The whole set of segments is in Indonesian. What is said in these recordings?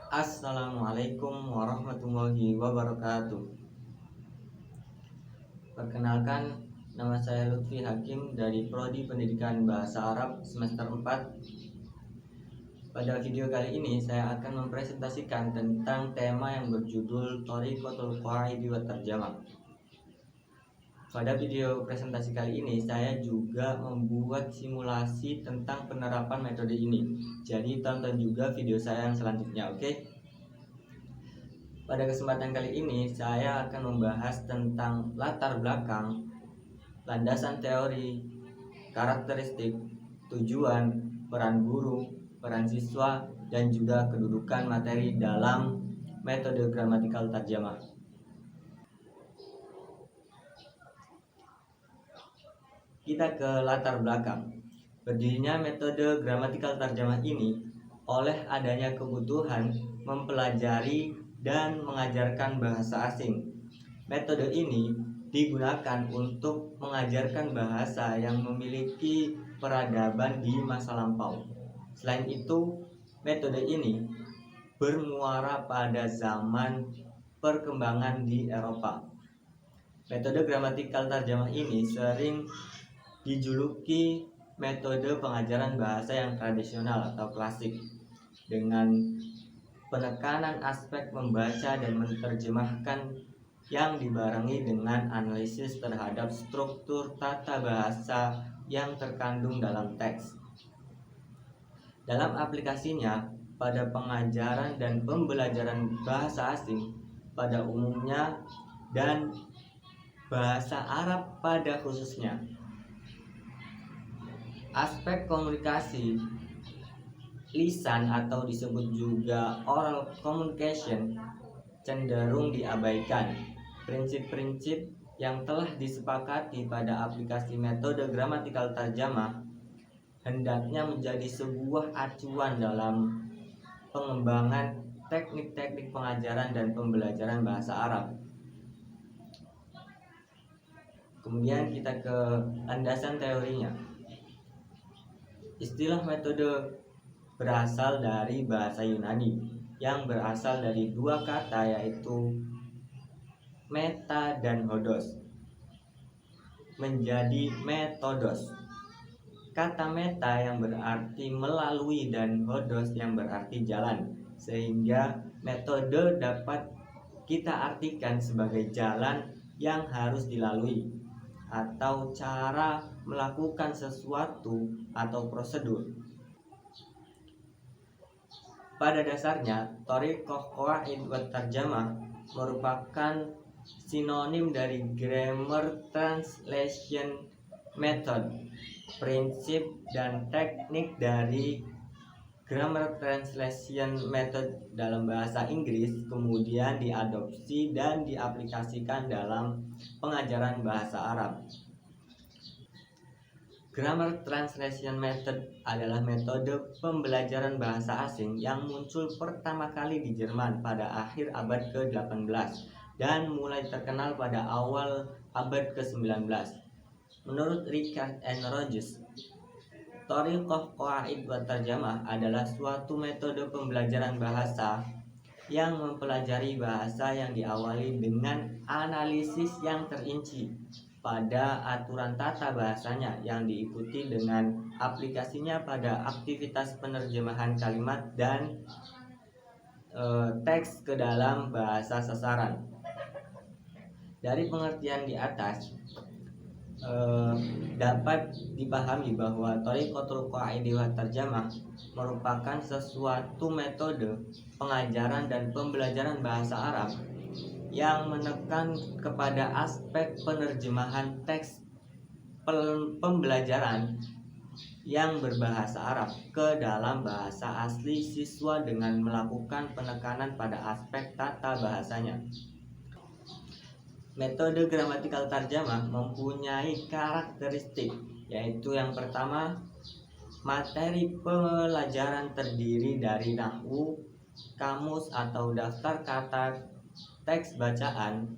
Assalamualaikum warahmatullahi wabarakatuh. Perkenalkan, nama saya Lutfi Hakim dari Prodi Pendidikan Bahasa Arab semester 4. Pada video kali ini saya akan mempresentasikan tentang tema yang berjudul Thariqatul Qawaidi wa Tarjamah. Pada video presentasi kali ini saya juga membuat simulasi tentang penerapan metode ini. Jadi tonton juga video saya yang selanjutnya, oke? Pada kesempatan kali ini saya akan membahas tentang latar belakang, landasan teori, karakteristik, tujuan, peran guru, peran siswa, dan juga kedudukan materi dalam metode gramatikal tarjamah. Kita ke latar belakang. Berdirinya metode gramatikal tarjamah ini oleh adanya kebutuhan mempelajari dan mengajarkan bahasa asing. Metode ini digunakan untuk mengajarkan bahasa yang memiliki peradaban di masa lampau. Selain itu, metode ini bermuara pada zaman perkembangan di Eropa. Metode gramatikal tarjamah ini sering dijuluki metode pengajaran bahasa yang tradisional atau klasik, dengan penekanan aspek membaca dan menerjemahkan yang dibarengi dengan analisis terhadap struktur tata bahasa yang terkandung dalam teks. Dalam aplikasinya pada pengajaran dan pembelajaran bahasa asing pada umumnya dan bahasa Arab pada khususnya, aspek komunikasi lisan atau disebut juga oral communication cenderung diabaikan. Prinsip-prinsip yang telah disepakati pada aplikasi metode gramatikal tarjamah hendaknya menjadi sebuah acuan dalam pengembangan teknik-teknik pengajaran dan pembelajaran bahasa Arab. Kemudian kita ke landasan teorinya. Istilah metode berasal dari bahasa Yunani yang berasal dari dua kata, yaitu meta dan hodos, menjadi metodos. Kata meta yang berarti melalui dan hodos yang berarti jalan, sehingga metode dapat kita artikan sebagai jalan yang harus dilalui atau cara melakukan sesuatu atau prosedur. Pada dasarnya, thariqah qawaid wa tarjamah merupakan sinonim dari grammar translation method. Prinsip dan teknik dari grammar translation method dalam bahasa Inggris kemudian diadopsi dan diaplikasikan dalam pengajaran bahasa Arab. Grammar translation method adalah metode pembelajaran bahasa asing yang muncul pertama kali di Jerman pada akhir abad ke-18 dan mulai terkenal pada awal abad ke-19. Menurut Richard N. Rogers, thariqah qawaid wa tarjamah adalah suatu metode pembelajaran bahasa yang mempelajari bahasa yang diawali dengan analisis yang terinci pada aturan tata bahasanya yang diikuti dengan aplikasinya pada aktivitas penerjemahan kalimat dan teks ke dalam bahasa sasaran. Dari pengertian di atas dapat dipahami bahwa thariqatul qawaidi wa tarjamah merupakan sesuatu metode pengajaran dan pembelajaran bahasa Arab yang menekan kepada aspek penerjemahan teks pembelajaran yang berbahasa Arab ke dalam bahasa asli siswa dengan melakukan penekanan pada aspek tata bahasanya. Metode gramatikal tarjamah mempunyai karakteristik, yaitu yang pertama, materi pelajaran terdiri dari nahwu, kamus atau daftar kata teks bacaan.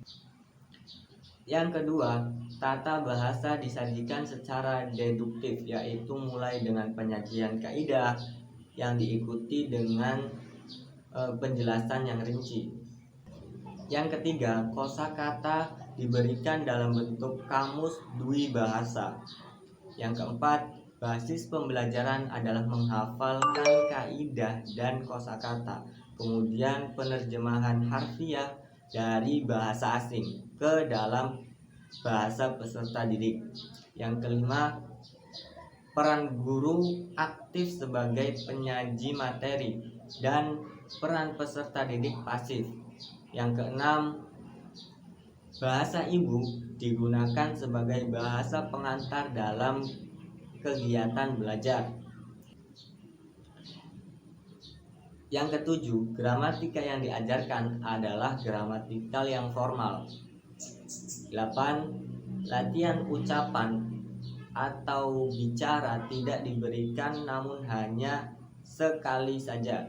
Yang kedua, tata bahasa disajikan secara deduktif, yaitu mulai dengan penyajian kaidah yang diikuti dengan penjelasan yang rinci. Yang ketiga, kosakata diberikan dalam bentuk kamus dwi bahasa. Yang keempat, basis pembelajaran adalah menghafalkan kaidah dan kosakata, kemudian penerjemahan harfiah dari bahasa asing ke dalam bahasa peserta didik. Yang kelima, peran guru aktif sebagai penyaji materi dan peran peserta didik pasif. Yang keenam, bahasa ibu digunakan sebagai bahasa pengantar dalam kegiatan belajar. Yang ketujuh, gramatika yang diajarkan adalah gramatikal yang formal. 8. Latihan ucapan atau bicara tidak diberikan namun hanya sekali saja.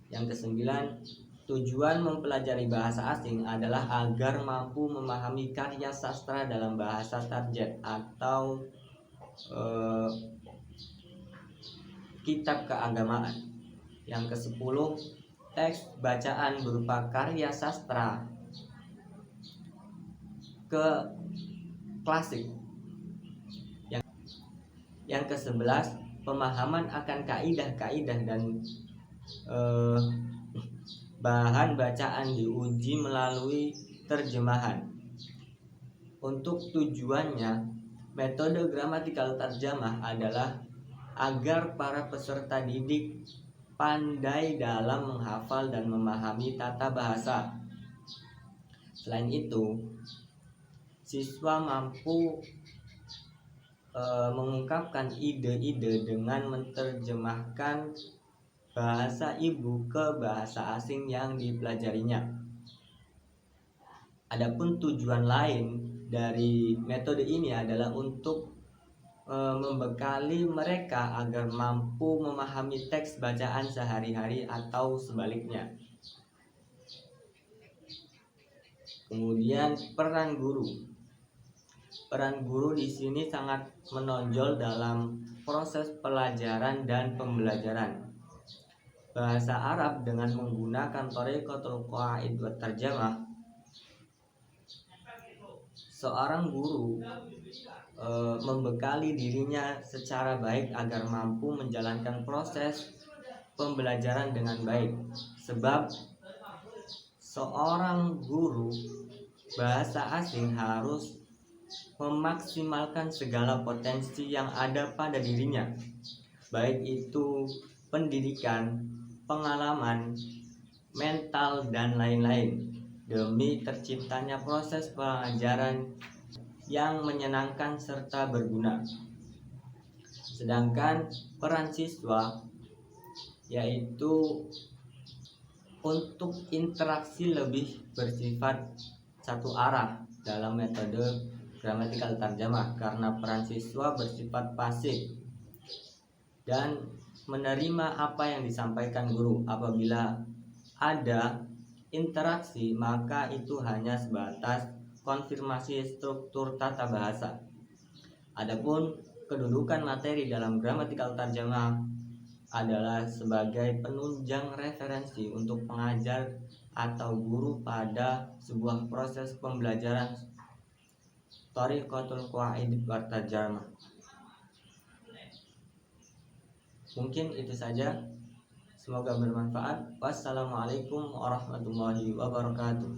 Yang kesembilan, tujuan mempelajari bahasa asing adalah agar mampu memahami karya sastra dalam bahasa target atau kitab keagamaan. Yang ke-10, teks bacaan berupa karya sastra ke klasik. Yang ke-11, pemahaman akan kaidah-kaidah dan bahan bacaan diuji melalui terjemahan. Untuk tujuannya, metode gramatikal tarjamah adalah agar para peserta didik pandai dalam menghafal dan memahami tata bahasa. Selain itu, siswa mampu mengungkapkan ide-ide dengan menerjemahkan bahasa ibu ke bahasa asing yang dipelajarinya. Adapun tujuan lain dari metode ini adalah untuk membekali mereka agar mampu memahami teks bacaan sehari-hari atau sebaliknya. Kemudian peran guru. Peran guru di sini sangat menonjol dalam proses pelajaran dan pembelajaran bahasa Arab dengan menggunakan thariqatul qawaid wa tarjamah. Seorang guru membekali dirinya secara baik agar mampu menjalankan proses pembelajaran dengan baik. Sebab seorang guru bahasa asing harus memaksimalkan segala potensi yang ada pada dirinya, baik itu pendidikan, pengalaman, mental, dan lain-lain, demi terciptanya proses pengajaran yang menyenangkan serta berguna. Sedangkan peran siswa yaitu untuk interaksi lebih bersifat satu arah dalam metode gramatikal tarjamah, karena peran siswa bersifat pasif dan menerima apa yang disampaikan guru. Apabila ada interaksi, maka itu hanya sebatas konfirmasi struktur tata bahasa. Adapun kedudukan materi dalam gramatikal tarjamah adalah sebagai penunjang referensi untuk pengajar atau guru pada sebuah proses pembelajaran thariqatul qawaid wa tarjamah. Mungkin itu saja. Semoga bermanfaat. Wassalamualaikum warahmatullahi wabarakatuh.